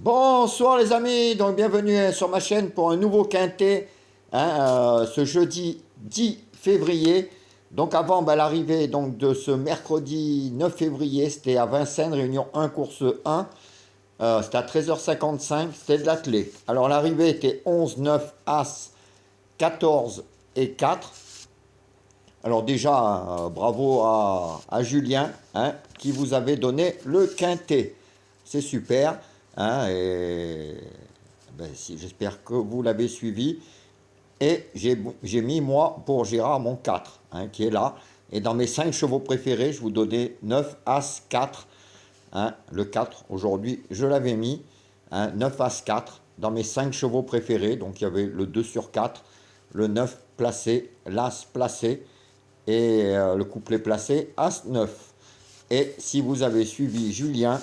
Bonsoir les amis, donc bienvenue sur ma chaîne pour un nouveau quintet ce jeudi 10 février. Donc avant l'arrivée de ce mercredi 9 février, c'était à Vincennes, réunion 1, course 1. C'était à 13h55, c'était de l'attelé. Alors l'arrivée était 11, 9, As, 14 et 4. Alors déjà, bravo à Julien qui vous avait donné le quintet. C'est super. Et si, j'espère que vous l'avez suivi. Et j'ai mis, moi, pour Gérard, mon 4, qui est là. Et dans mes 5 chevaux préférés, je vous donnais 9, As, 4. Le 4, aujourd'hui, je l'avais mis. 9, As, 4, dans mes 5 chevaux préférés. Donc il y avait le 2 sur 4, le 9 placé, l'As placé et le couplet placé, As 9. Et si vous avez suivi Julien,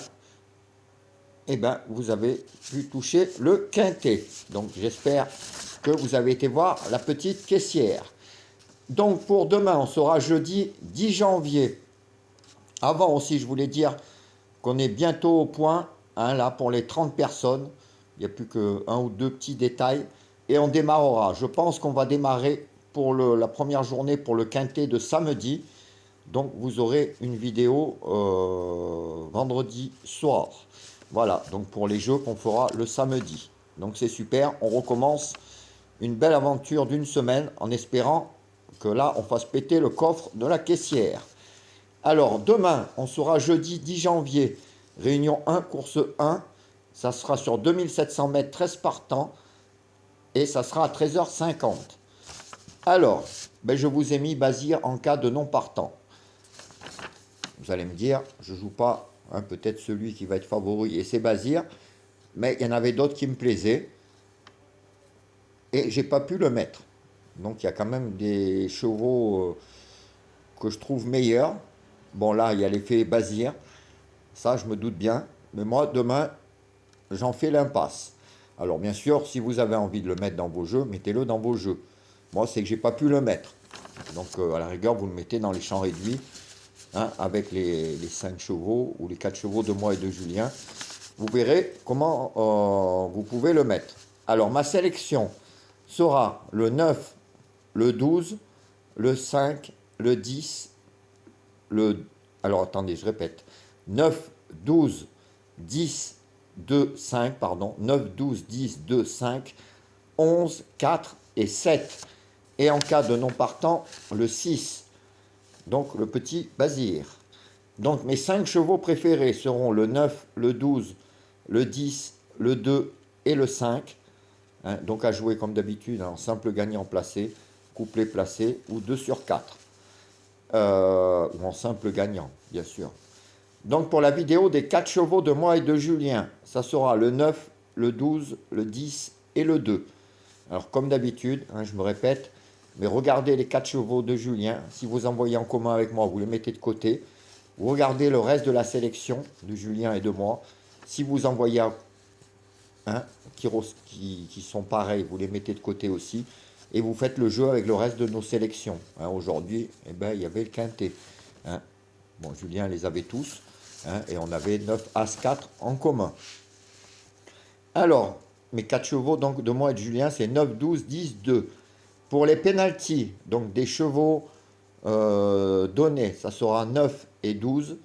vous avez pu toucher le quintet. Donc j'espère que vous avez été voir la petite caissière. Donc pour demain, on sera jeudi 10 janvier. Avant aussi, je voulais dire qu'on est bientôt au point, là pour les 30 personnes. Il n'y a plus qu'un ou deux petits détails. Et on démarrera. Je pense qu'on va démarrer pour la première journée pour le quintet de samedi. Donc vous aurez une vidéo vendredi soir. Voilà, donc pour les jeux qu'on fera le samedi. Donc c'est super, on recommence une belle aventure d'une semaine en espérant que là on fasse péter le coffre de la caissière. Alors demain, on sera jeudi 10 janvier, réunion 1, course 1. Ça sera sur 2700 mètres, 13 partants. Et ça sera à 13h50. Alors, je vous ai mis Bazir en cas de non partant. Vous allez me dire, je ne joue pas peut-être celui qui va être favori et c'est Bazir, mais il y en avait d'autres qui me plaisaient et j'ai pas pu le mettre. Donc il y a quand même des chevaux que je trouve meilleurs. Bon là, il y a l'effet Bazir, ça je me doute bien, mais moi demain, j'en fais l'impasse. Alors bien sûr, si vous avez envie de le mettre dans vos jeux, mettez-le dans vos jeux. Moi, c'est que j'ai pas pu le mettre. Donc à la rigueur, vous le mettez dans les champs réduits. Avec les 5 chevaux ou les 4 chevaux de moi et de Julien. Vous verrez comment vous pouvez le mettre. Alors, ma sélection sera le 9, le 12, le 5, le 10, Alors, attendez, je répète. 9, 12, 10, 2, 5, pardon. 9, 12, 10, 2, 5, 11, 4 et 7. Et en cas de non partant, le 6. Donc le petit Bazir. Donc mes 5 chevaux préférés seront le 9, le 12, le 10, le 2 et le 5. Donc à jouer comme d'habitude en simple gagnant placé, couplet placé ou 2 sur 4. Ou en simple gagnant, bien sûr. Donc pour la vidéo des 4 chevaux de moi et de Julien, ça sera le 9, le 12, le 10 et le 2. Alors comme d'habitude, je me répète, mais regardez les 4 chevaux de Julien. Si vous envoyez en commun avec moi, vous les mettez de côté. Vous regardez le reste de la sélection de Julien et de moi. Si vous envoyez qui sont pareils, vous les mettez de côté aussi. Et vous faites le jeu avec le reste de nos sélections. Aujourd'hui, il y avait le quintet. Bon, Julien les avait tous. Et on avait 9 As 4 en commun. Alors, mes 4 chevaux donc, de moi et de Julien, c'est 9, 12, 10, 2. Pour les pénaltys, donc des chevaux donnés, ça sera 9 et 12.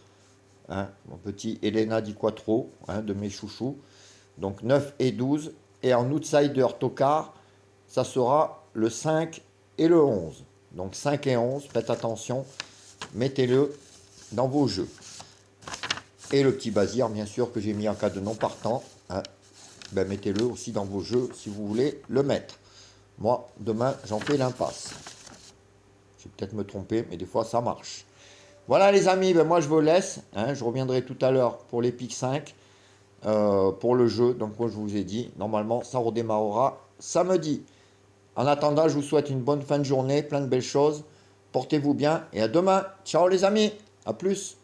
Mon petit Elena Di Quattro, de mes chouchous. Donc 9 et 12. Et en outsider tocard, ça sera le 5 et le 11. Donc 5 et 11, faites attention, mettez-le dans vos jeux. Et le petit Bazir, bien sûr, que j'ai mis en cas de non partant. Mettez-le aussi dans vos jeux si vous voulez le mettre. Moi, demain, j'en fais l'impasse. Je vais peut-être me tromper, mais des fois, ça marche. Voilà, les amis, moi, je vous laisse. Je reviendrai tout à l'heure pour les pics 5, pour le jeu. Donc, moi, je vous ai dit, normalement, ça redémarrera samedi. En attendant, je vous souhaite une bonne fin de journée, plein de belles choses. Portez-vous bien et à demain. Ciao, les amis. À plus.